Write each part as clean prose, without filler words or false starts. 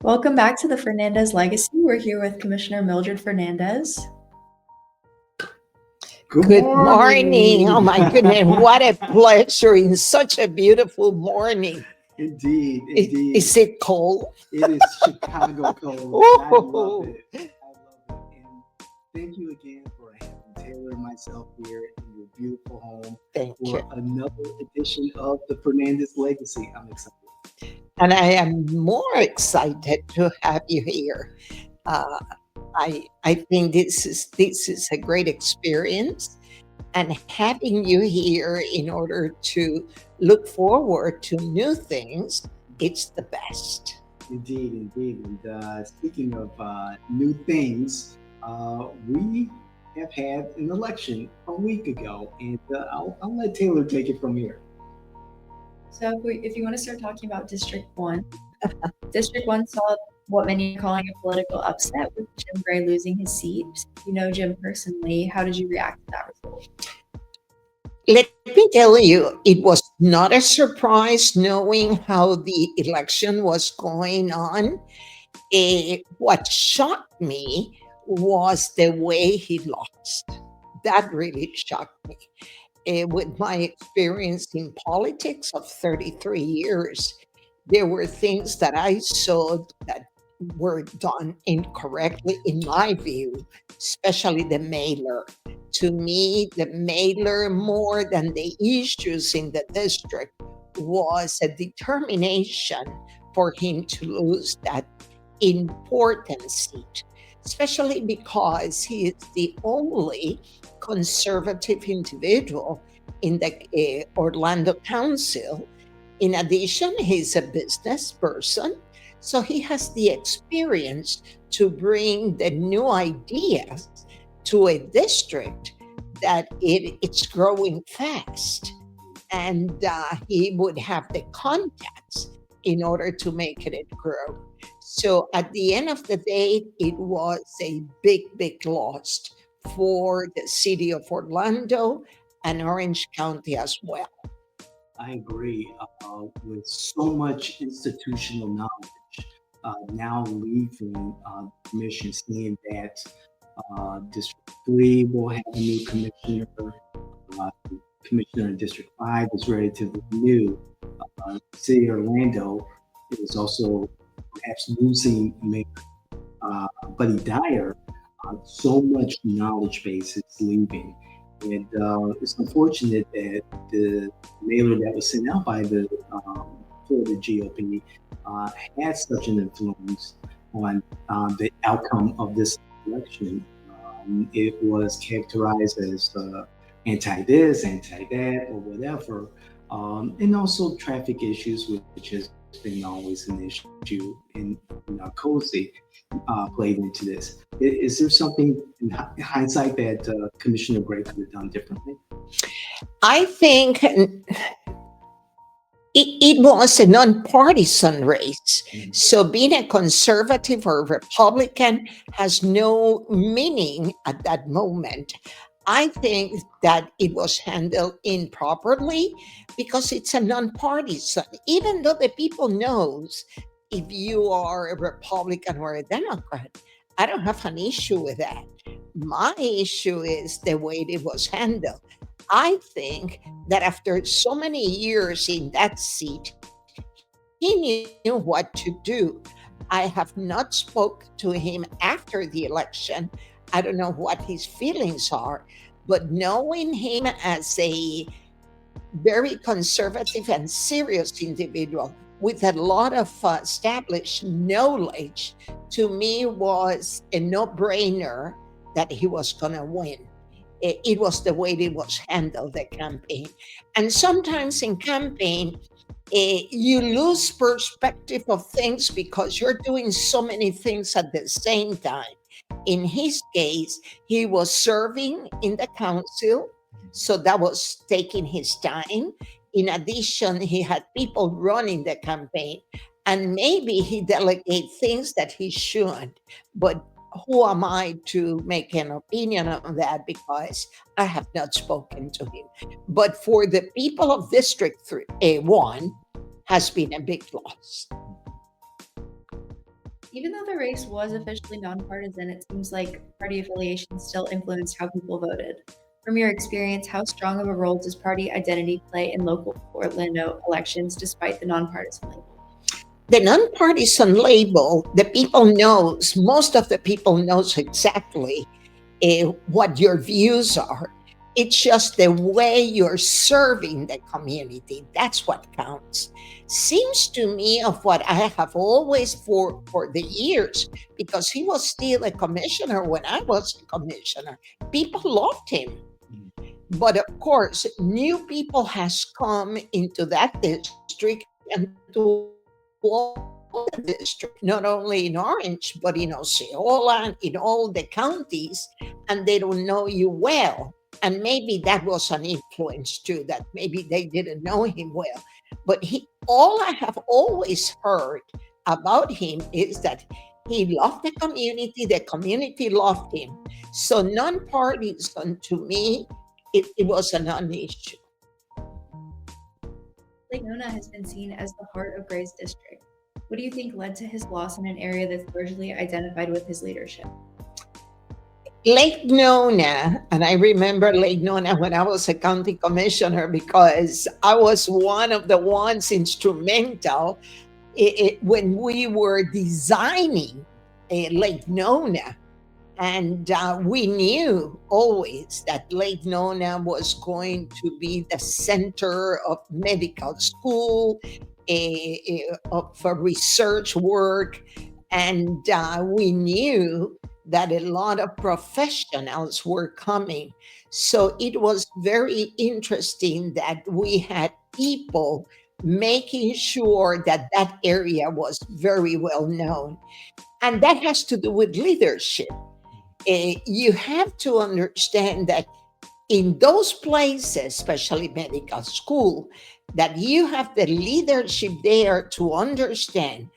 Welcome back to the Fernandez Legacy. We're here with Commissioner Mildred Fernandez. Good morning. Oh my goodness, what a pleasure in such a beautiful morning. Indeed. Is it cold? It is Chicago cold. I love it. And thank you again for having Taylor and myself here in your beautiful home for another edition of the Fernandez Legacy. I'm excited. And I am more excited to have you here. I think this is a great experience, and having you here in order to look forward to new things, it's the best. Indeed. And speaking of new things, we have had an election a week ago, and I'll let Taylor take it from here. So if you want to start talking about District 1, District 1 saw what many are calling a political upset with Jim Gray losing his seat. You know Jim personally. How did you react to that result? Let me tell you, it was not a surprise knowing how the election was going on. What shocked me was the way he lost. That really shocked me. With my experience in politics of 33 years, there were things that I saw that were done incorrectly in my view, especially the mailer. To me, the mailer, more than the issues in the district, was a determination for him to lose that important seat, especially because he is the only conservative individual in the Orlando Council. In addition, he's a business person, so he has the experience to bring the new ideas to a district that it's growing fast. And he would have the contacts in order to make it grow. So at the end of the day, it was a big loss for the city of Orlando and Orange County as well. I agree. With so much institutional knowledge now leaving the commission, seeing that District 3 will have a new commissioner. Commissioner in District 5 is relatively new. City of Orlando is also perhaps losing Mayor Buddy Dyer. So much knowledge base is leaving. And it's unfortunate that the mailer that was sent out by the Florida GOP had such an influence on the outcome of this election. It was characterized as anti-this, anti-that, or whatever, and also traffic issues, which has been always an issue in Cozy, played into this. Is there something in hindsight that Commissioner Gray could have done differently? I think it was a nonpartisan race. So being a conservative or Republican has no meaning at that moment. I think that it was handled improperly because it's a nonpartisan. Even though the people knows if you are a Republican or a Democrat, I don't have an issue with that. My issue is the way it was handled. I think that after so many years in that seat, he knew what to do. I have not spoken to him after the election. I don't know what his feelings are, but knowing him as a very conservative and serious individual with a lot of established knowledge, to me was a no-brainer that he was going to win. It was the way it was handled, the campaign. And sometimes in campaign, you lose perspective of things because you're doing so many things at the same time. In his case, he was serving in the council, so that was taking his time. In addition, he had people running the campaign, and maybe he delegated things that he shouldn't. But who am I to make an opinion on that, because I have not spoken to him. But for the people of District 1, has been a big loss. Even though the race was officially nonpartisan, it seems like party affiliation still influenced how people voted. From your experience, how strong of a role does party identity play in local Orlando elections despite the nonpartisan label? The nonpartisan label, the people knows, most of the people knows exactly what your views are. It's just the way you're serving the community. That's what counts. Seems to me of what I have always for the years, because he was still a commissioner when I was a commissioner. People loved him. But of course, new people has come into that district and to all the district, not only in Orange, but in Osceola and in all the counties, and they don't know you well. And maybe that was an influence too, that maybe they didn't know him well. But all I have always heard about him is that he loved the community loved him. So nonpartisan to me, it was a non-issue. Lake Nona has been seen as the heart of Gray's district. What do you think led to his loss in an area that's largely identified with his leadership? Lake Nona, and I remember Lake Nona when I was a county commissioner, because I was one of the ones instrumental when we were designing Lake Nona. And we knew always that Lake Nona was going to be the center of medical school, for research work. And we knew that a lot of professionals were coming. So it was very interesting that we had people making sure that that area was very well known. And that has to do with leadership. You have to understand that in those places, especially medical school, that you have the leadership there to understand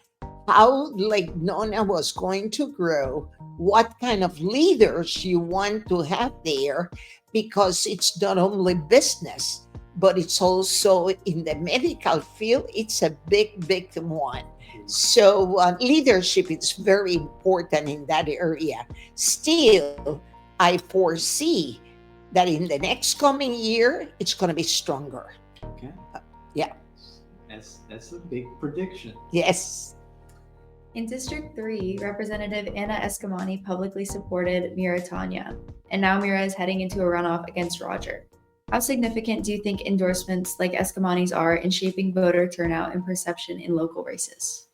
how Lake Nona was going to grow, what kind of leaders you want to have there, because it's not only business, but it's also in the medical field, it's a big one. So leadership is very important in that area. Still, I foresee that in the next coming year, it's going to be stronger. Okay. Yeah. That's a big prediction. Yes. In District 3, Representative Anna Eskamani publicly supported Mira Tanya, and now Mira is heading into a runoff against Roger. How significant do you think endorsements like Eskamani's are in shaping voter turnout and perception in local races?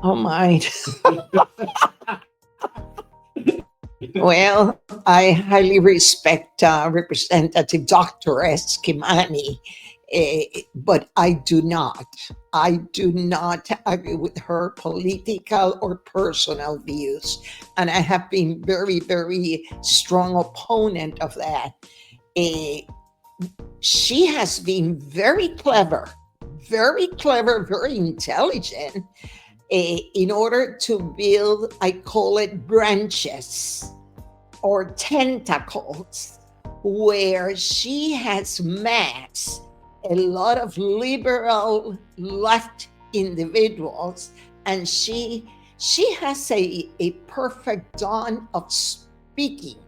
Oh my. Well, I highly respect Representative Dr. Eskamani, but I do not agree with her political or personal views. And I have been very strong opponent of that. She has been very clever, very intelligent, in order to build, I call it branches or tentacles, where she has masked a lot of liberal left individuals, and she has a perfect dawn of speaking.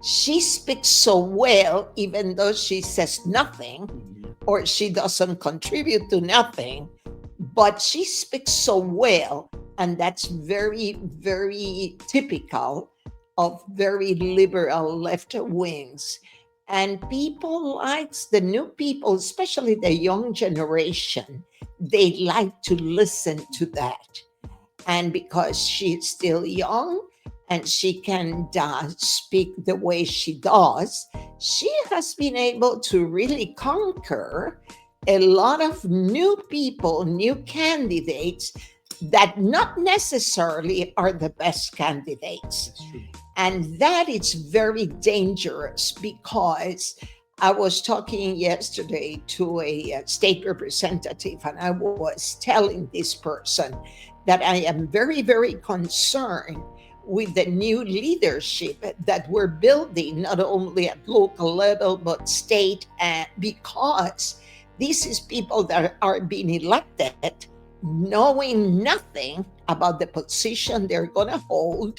She speaks so well, even though she says nothing or she doesn't contribute to nothing, but she speaks so well, and that's very typical of very liberal left wings. And people likes the new people, especially the young generation, they like to listen to that. And because she's still young and she can speak the way she does, she has been able to really conquer a lot of new people, new candidates that not necessarily are the best candidates. And that is very dangerous, because I was talking yesterday to a state representative, and I was telling this person that I am very concerned with the new leadership that we're building, not only at local level, but state, because this is people that are being elected knowing nothing about the position they're going to hold,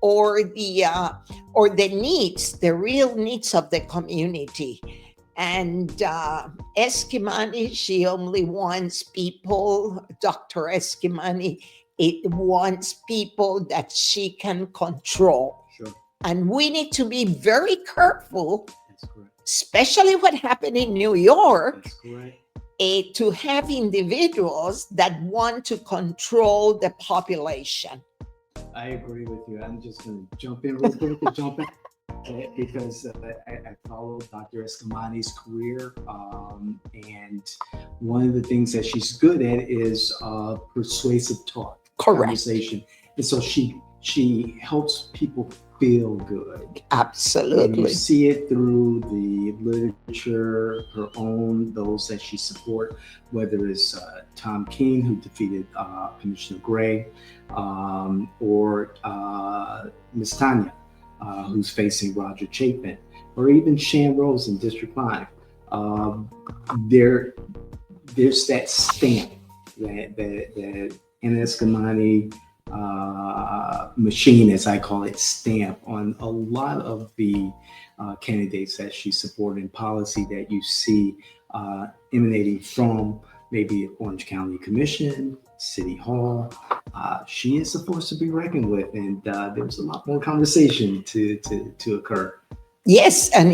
or the needs, the real needs of the community. And Eskamani, she only wants people, Dr. Eskamani, it wants people that she can control. Sure. And we need to be very careful, That's correct. especially what happened in New York, That's correct. to have individuals that want to control the population. I agree with you. I'm just going to jump in real quick to jump in because I followed Dr. Eskamani's career, and one of the things that she's good at is persuasive talk, Correct. conversation, and so she helps people feel good. And you Absolutely. see it through the literature, her own, those that she support, whether it's Tom King, who defeated Commissioner Gray, or Miss Tanya, who's facing Roger Chapin, or even Shan Rose in District 5. There's that stamp that an Eskamani machine, as I call it, stamp on a lot of the candidates that she supported in policy that you see emanating from maybe Orange County Commission, City Hall. She is a force to be reckoned with, and there's a lot more conversation to occur. Yes, and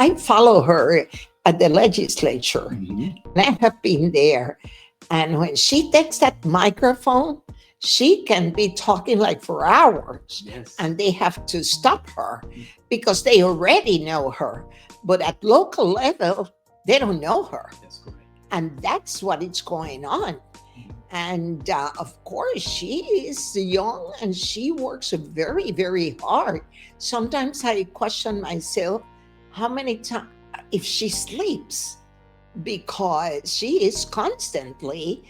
I follow her at the legislature, Mhm. and I have been there. And when she takes that microphone, she can be talking like for hours, Yes. and they have to stop her because they already know her. But at local level, they don't know her. That's correct. And that's what is going on. And of course, she is young and she works very, very hard. Sometimes I question myself how many times, if she sleeps, because she is constantly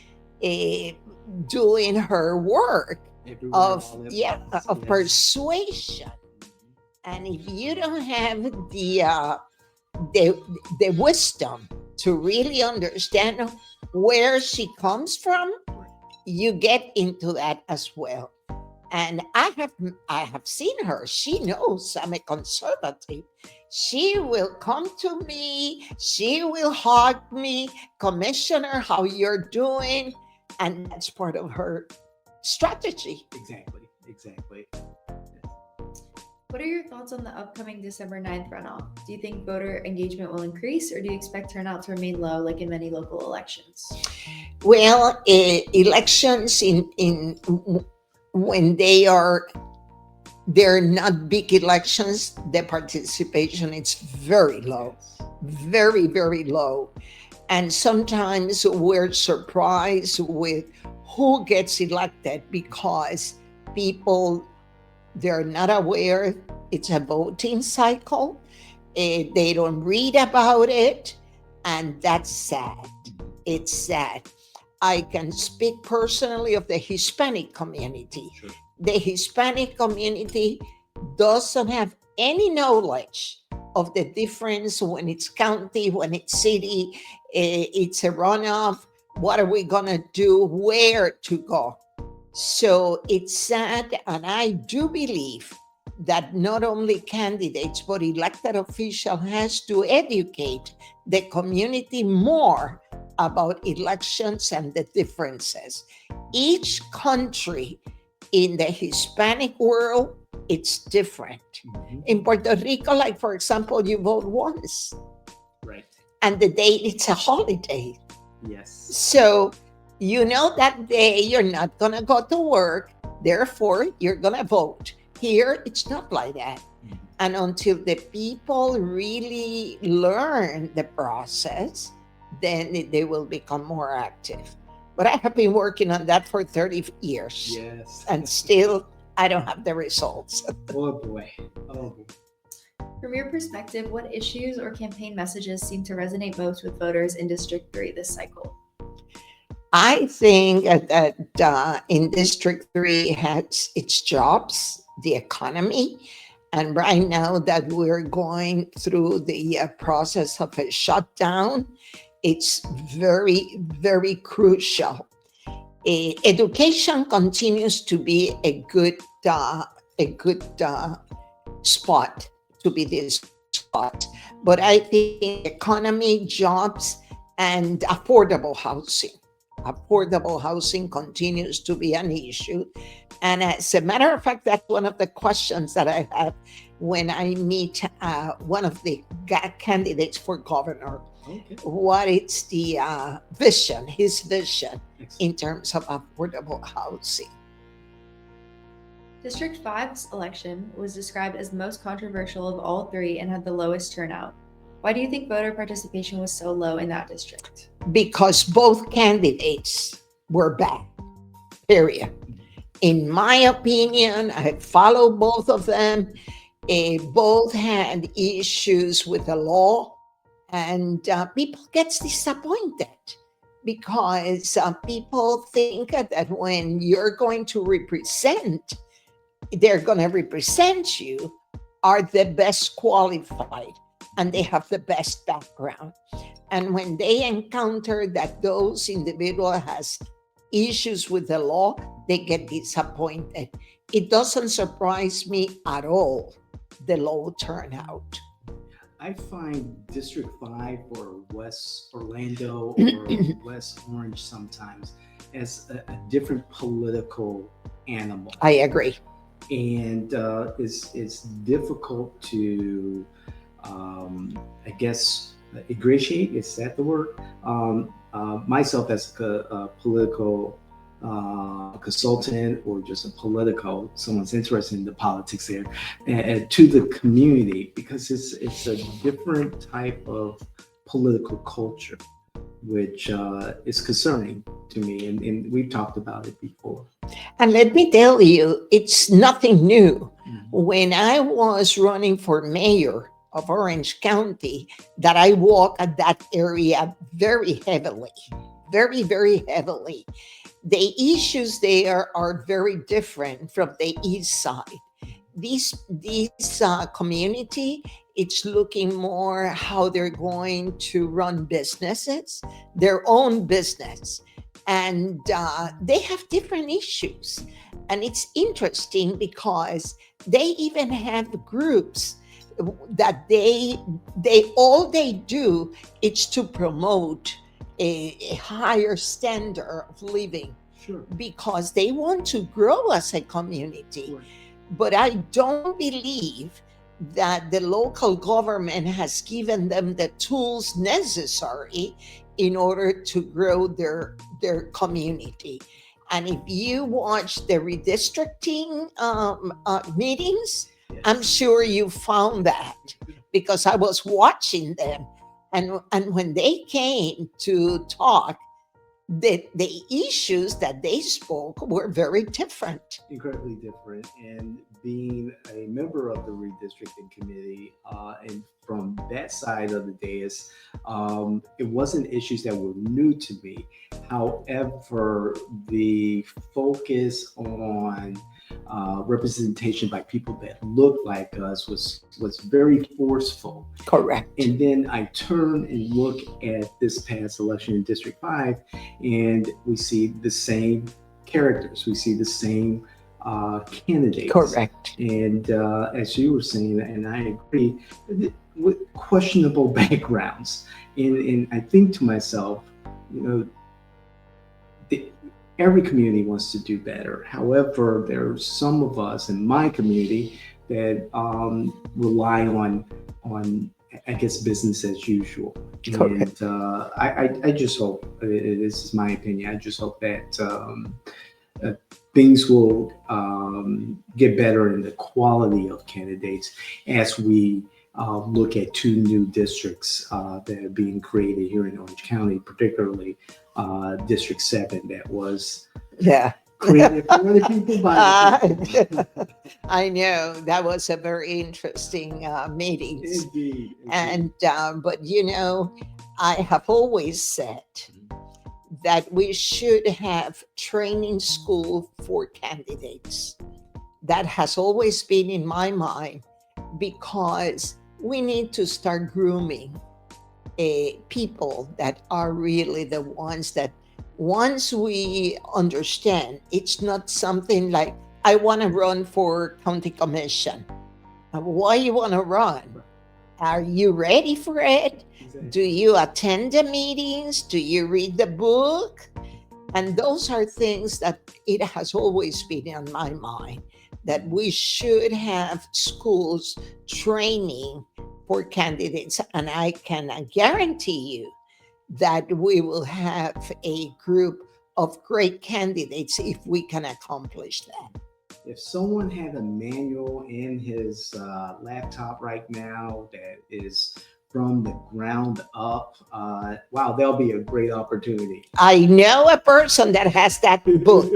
doing her work Everywhere, of all at yeah once. of Yes. persuasion. And if you don't have the wisdom to really understand where she comes from, you get into that as well. And I have seen her. She knows I'm a conservative. She will come to me. She will hug me, Commissioner, how you're doing, and that's part of her strategy. Exactly. What are your thoughts on the upcoming December 9th runoff? Do you think voter engagement will increase, or do you expect turnout to remain low like in many local elections? Well, elections in when they're not big elections, the participation is very low, very, very low. And sometimes we're surprised with who gets elected because people, they're not aware it's a voting cycle. They don't read about it, and that's sad. It's sad. I can speak personally of the Hispanic community. Sure. The Hispanic community doesn't have any knowledge of the difference when it's county, when it's city, it's a runoff. What are we going to do? Where to go? So it's sad, and I do believe that not only candidates but elected officials has to educate the community more about elections and the differences. Each country in the Hispanic world, it's different. Mhm. In Puerto Rico, like for example, you vote once, Right. and the day it's a holiday. Yes. So you know that day you're not going to go to work, therefore you're going to vote. Here, it's not like that. Mhm. And until the people really learn the process, then they will become more active. But I have been working on that for 30 years, Yes. and still I don't have the results. Oh boy. From your perspective, what issues or campaign messages seem to resonate most with voters in District 3 this cycle? I think that in District 3 has its jobs, the economy, and right now that we're going through the process of a shutdown, it's very, very crucial. Education continues to be a good spot to be this spot, but I think economy, jobs, and affordable housing continues to be an issue. And as a matter of fact, that's one of the questions that I have when I meet one of the candidates for governor. Okay. What is the vision, his vision Excellent. in terms of affordable housing? District 5's election was described as the most controversial of all three and had the lowest turnout. Why do you think voter participation was so low in that district? Because both candidates were bad, period. In my opinion, I had followed both of them. Both had issues with the law, and people gets disappointed because people think that when you're going to represent, they're going to represent you, are the best qualified and they have the best background. And when they encounter that those individual has issues with the law, they get disappointed. It doesn't surprise me at all, the low turnout. I find District 5 or West Orlando or West Orange sometimes as a different political animal. I agree. And it's difficult to, I guess, ingratiate, is that the word? Myself as a political consultant or just a political, someone's interested in the politics there, and to the community, because it's a different type of political culture, which is concerning to me, and we've talked about it before. And let me tell you, it's nothing new. Mhm. When I was running for mayor of Orange County, that I walk at that area very heavily, very, very heavily. The issues there are very different from the east side. This community, it's looking more how they're going to run businesses, their own business. And they have different issues. And it's interesting because they even have groups that they all they do is to promote a higher standard of living, Sure. because they want to grow as a community. Sure. But I don't believe that the local government has given them the tools necessary in order to grow their community. And if you watch the redistricting meetings, Yes. I'm sure you found that, because I was watching them. And when they came to talk, the issues that they spoke were very different. Incredibly different. And being a member of the redistricting committee, and from that side of the dais, it wasn't issues that were new to me. However, the focus on representation by people that look like us was very forceful. Correct. And then I turn and look at this past election in District 5, and we see the same characters. We see the same candidates. Correct. And as you were saying, and I agree, with questionable backgrounds. And I think to myself, every community wants to do better. However, there are some of us in my community that rely on I guess business as usual. Correct. And I just hope, this is my opinion, I just hope that things will get better in the quality of candidates as we look at two new districts that are being created here in Orange County, particularly District 7 that was created for the people by the people. I know that was a very interesting meeting. Indeed. And but I have always said that we should have training school for candidates. That has always been in my mind, because we need to start grooming people that are really the ones that once we understand it's not something like, I want to run for county commission. Why you want to run? Are you ready for it? Exactly. Do you attend the meetings? Do you read the book? And those are things that it has always been on my mind, that we should have schools training for candidates. And I can guarantee you that we will have a group of great candidates if we can accomplish that. If someone had a manual in his laptop right now that is from the ground up, wow, that'll be a great opportunity. I know a person that has that book.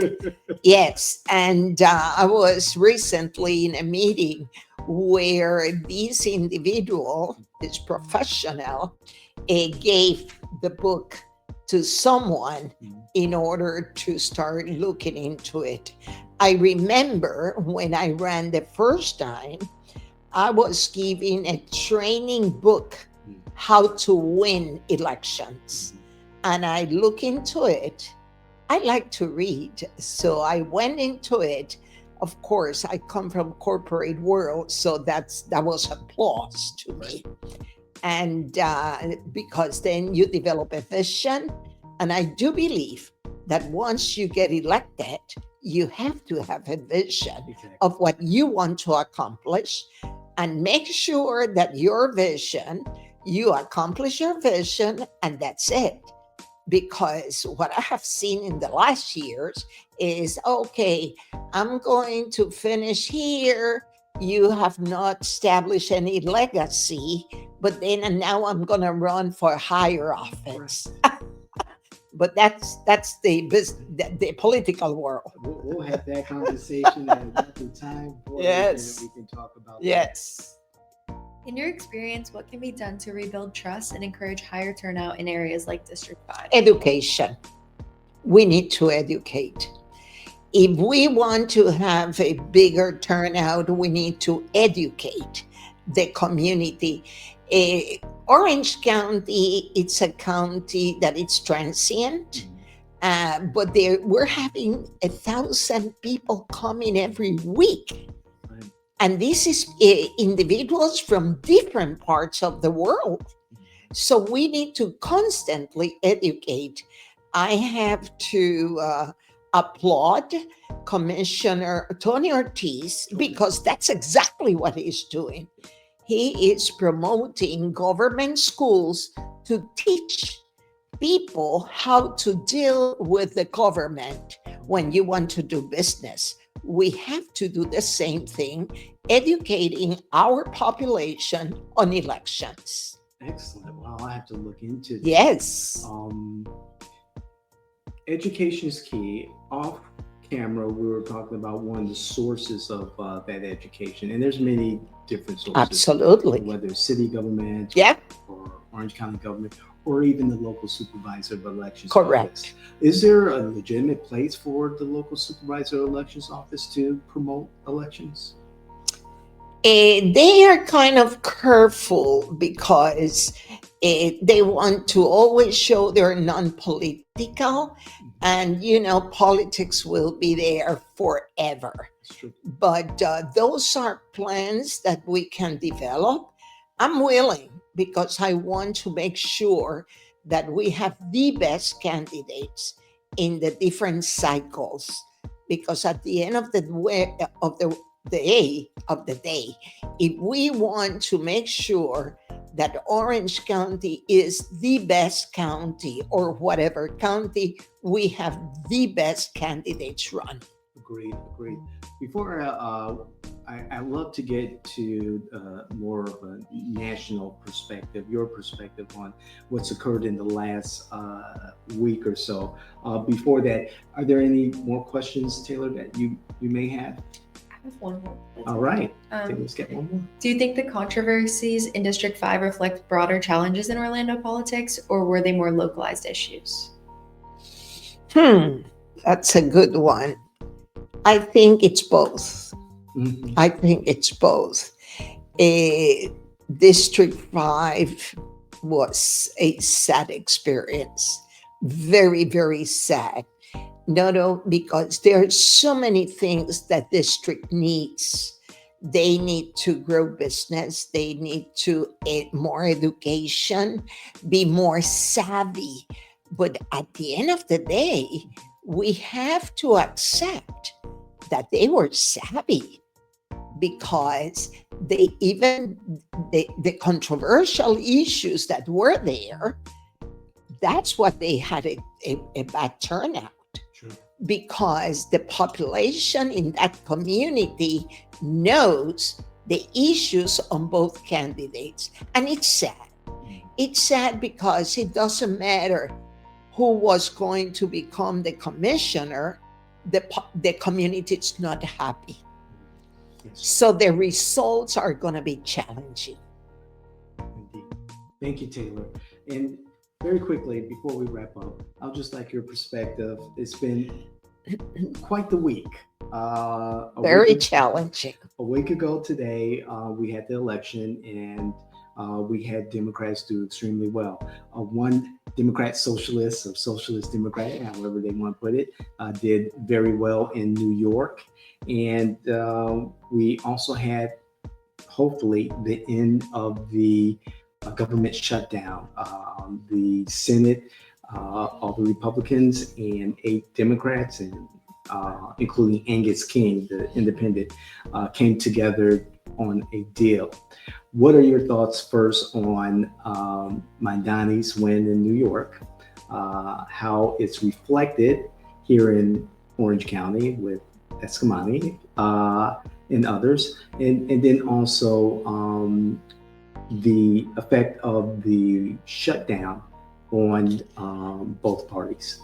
Yes. And I was recently in a meeting where this individual, this professional, gave the book to someone in order to start looking into it. I remember when I ran the first time, I was given a training book how to win elections. And I look into it. I like to read, so I went into it. Of course, I come from corporate world, so that was applause to me. And because then you develop a vision, and I do believe that once you get elected, you have to have a vision of what you want to accomplish, and make sure that your vision, you accomplish your vision, and that's it. Because what I have seen in the last years is, okay, I'm going to finish here. You have not established any legacy, but then and now I'm going to run for higher office. But that's the political world. We'll have that conversation at another time. Yes. We can talk about yes. In your experience, what can be done to rebuild trust and encourage higher turnout in areas like District 5? Education. We need to educate. If we want to have a bigger turnout, we need to educate the community. Orange County, it's a county that it's transient, but we're having 1,000 people coming every week. And this is individuals from different parts of the world. So we need to constantly educate. I have to applaud Commissioner Tony Ortiz, because that's exactly what he's doing. He is promoting government schools to teach people how to deal with the government when you want to do business. We have to do the same thing, educating our population on elections. Excellent. Well, I have to look into that. Yes. Education is key. Off camera, we were talking about one of the sources of that education, and there's many different sources. Absolutely. Whether it's city government, or Orange County government, or even the local supervisor of elections. Correct. Office. Is there a legitimate place for the local supervisor of elections office to promote elections? They are kind of careful because they want to always show they're non-political, and politics will be there forever. But those are plans that we can develop. I'm willing, because I want to make sure that we have the best candidates in the different cycles, because at the end of the day, if we want to make sure that Orange County is the best county, or whatever county, we have the best candidates run. Agreed. Before I love to get to more of a national perspective, your perspective on what's occurred in the last week or so. Before that, are there any more questions, Taylor, that you may have? I have one more. All right. Let's get one more. Do you think the controversies in District 5 reflect broader challenges in Orlando politics, or were they more localized issues? That's a good one. I think it's both. Mm-hmm. I think it's both. District 5 was a sad experience. Very, very sad. No, because there are so many things that district needs. They need to grow business. They need to more education, be more savvy. But at the end of the day, we have to accept that they were savvy because the controversial issues that were there, that's what they had a bad turnout. True. Because the population in that community knows the issues on both candidates. And it's sad. It's sad because it doesn't matter who was going to become the commissioner, the community is not happy. Yes. So the results are going to be challenging. Indeed. Thank you, Taylor. And very quickly, before we wrap up, I'd just like your perspective. It's been quite the week. Very challenging. A week ago today, we had the election, and we had Democrats do extremely well. One Democrat socialist, or socialist Democrat, however they want to put it, did very well in New York. And we also had, hopefully, the end of the government shutdown. The Senate, all the Republicans and 8 Democrats, and including Angus King, the independent, came together on a deal. What are your thoughts first on Mandani's win in New York, how it's reflected here in Orange County with Eskamani and others, and then also the effect of the shutdown on both parties?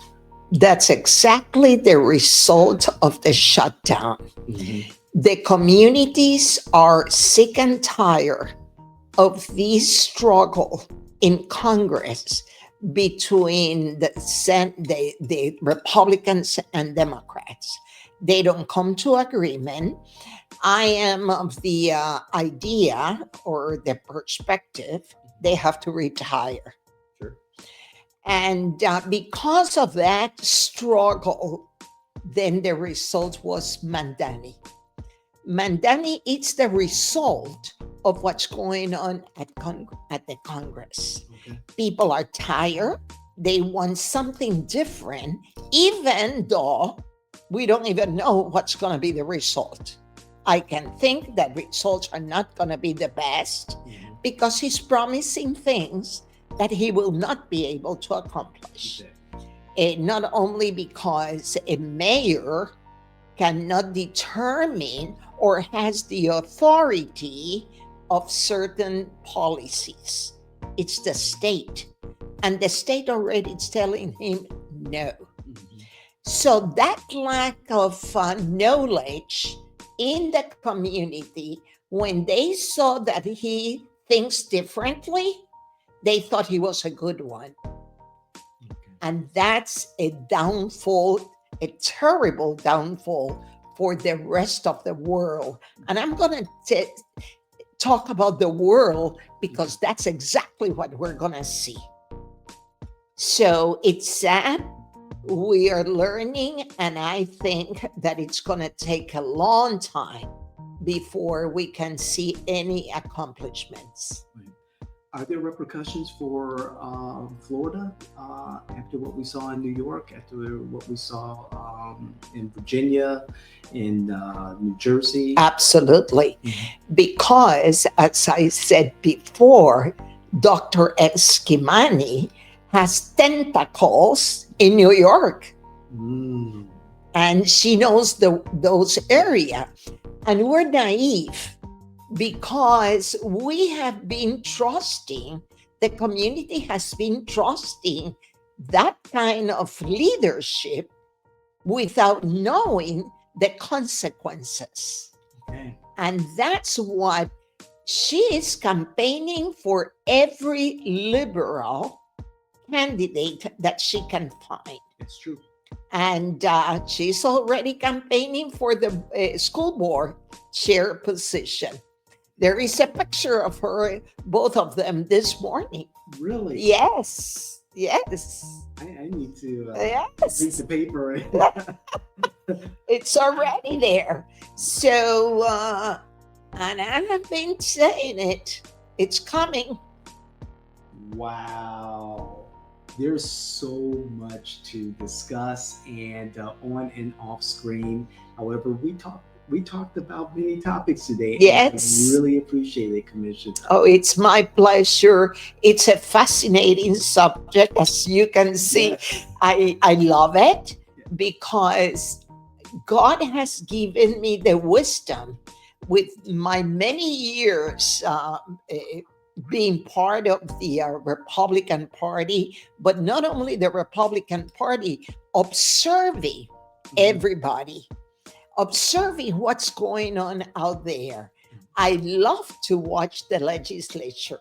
That's exactly the result of the shutdown. Mm-hmm. The communities are sick and tired of this struggle in Congress between the Republicans and Democrats. They don't come to agreement. I am of the idea or the perspective they have to retire. Sure. And because of that struggle, then the result was Mandani. Mandani is the result of what's going on at the Congress. Okay. People are tired. They want something different, even though we don't even know what's going to be the result. I can think that results are not going to be the best because he's promising things that he will not be able to accomplish. Not only because a mayor cannot determine or has the authority of certain policies. It's the state. And the state already is telling him no. Mm-hmm. So that lack of knowledge in the community, when they saw that he thinks differently, they thought he was a good one. Okay. And that's a downfall, a terrible downfall for the rest of the world. And I'm going to talk about the world because that's exactly what we're going to see. So it's sad. We are learning, and I think that it's going to take a long time before we can see any accomplishments. Are there repercussions for Florida after what we saw in New York, after what we saw in Virginia, in New Jersey? Absolutely. Because, as I said before, Dr. Eskamani has tentacles in New York. Mm. And she knows those areas. And we're naive because we have been trusting, the community has been trusting that kind of leadership without knowing the consequences. Okay. And that's what she is campaigning for, every liberal candidate that she can find. It's true. And she's already campaigning for the school board chair position. There is a picture of her, both of them, this morning. Really? Yes. Yes. I need to Yes. read the paper. It's already there. So, and I have been saying it. It's coming. Wow. There's so much to discuss and on and off screen. However, we talked about many topics today, and I Yes. really appreciate it, Commissioner. Oh, it's my pleasure. It's a fascinating subject. As you can see, Yes. I love it because God has given me the wisdom with my many years being part of the Republican Party, but not only the Republican Party, observing everybody, observing what's going on out there. I love to watch the legislature.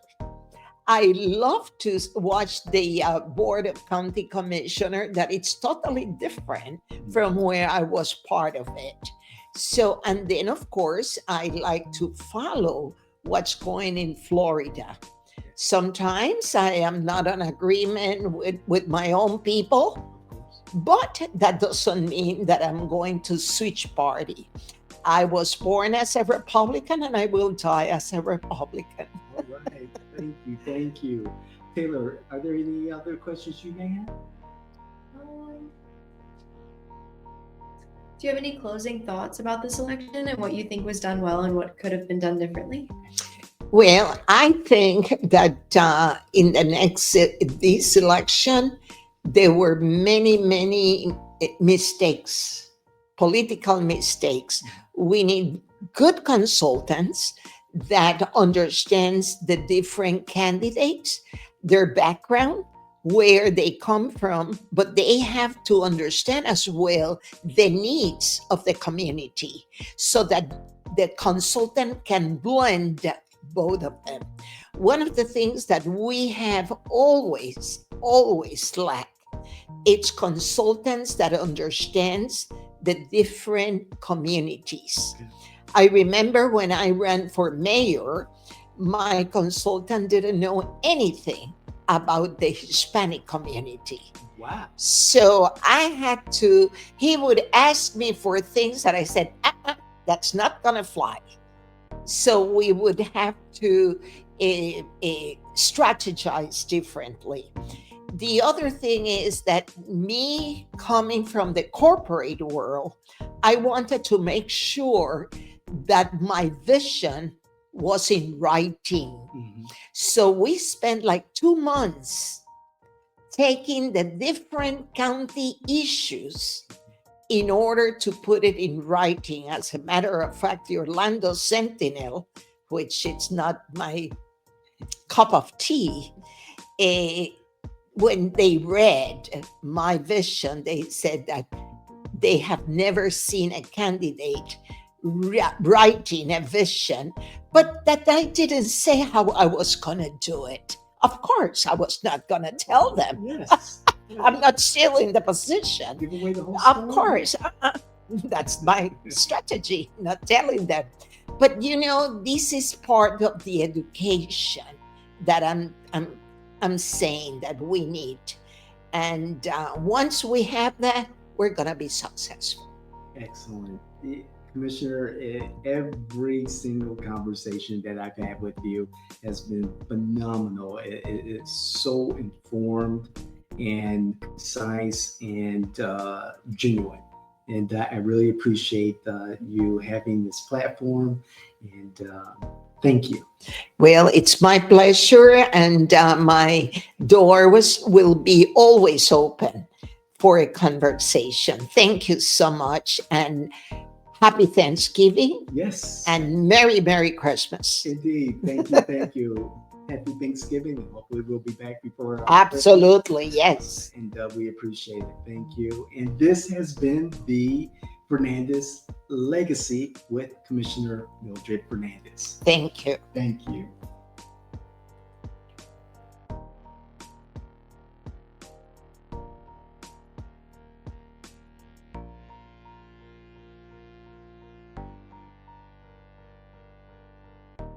I love to watch the Board of County Commissioner, that it's totally different from where I was part of it. So, and then of course, I like to follow what's going in Florida. Sometimes I am not in agreement with my own people, but that doesn't mean that I'm going to switch party. I was born as a Republican and I will die as a Republican. All right. Thank you. Thank you. Taylor, are there any other questions you may have? Do you have any closing thoughts about this election and what you think was done well and what could have been done differently? Well, I think that in the next this election, there were many mistakes, political mistakes. We need good consultants that understands the different candidates, their background, where they come from, but they have to understand as well the needs of the community so that the consultant can blend both of them. One of the things that we have always lacked, it's consultants that understands the different communities. I remember when I ran for mayor, my consultant didn't know anything about the Hispanic community. Wow. So I had to, he would ask me for things that I said, that's not going to fly. So we would have to strategize differently. The other thing is that me coming from the corporate world, I wanted to make sure that my vision was in writing. So we spent like 2 months taking the different county issues in order to put it in writing. As a matter of fact, the Orlando Sentinel, which it's not my cup of tea, when they read my vision, they said that they have never seen a candidate writing a vision, but that I didn't say how I was going to do it. Of course, I was not going to tell them. Yes. I'm not still in the position. Give away the whole Of story. course, that's my strategy, not telling them. But you know, this is part of the education that I'm saying that we need. And once we have that, we're going to be successful. Excellent. Commissioner, every single conversation that I've had with you has been phenomenal. It's so informed and concise and genuine. And I really appreciate you having this platform. And thank you. Well, it's my pleasure, and my door will be always open for a conversation. Thank you so much, and happy Thanksgiving. Yes. And Merry Christmas. Indeed. Thank you. Thank you. Happy Thanksgiving. And hopefully we'll be back before. Absolutely. Yes. And we appreciate it. Thank you. And this has been the Fernandez Legacy with Commissioner Mildred Fernandez. Thank you. Thank you.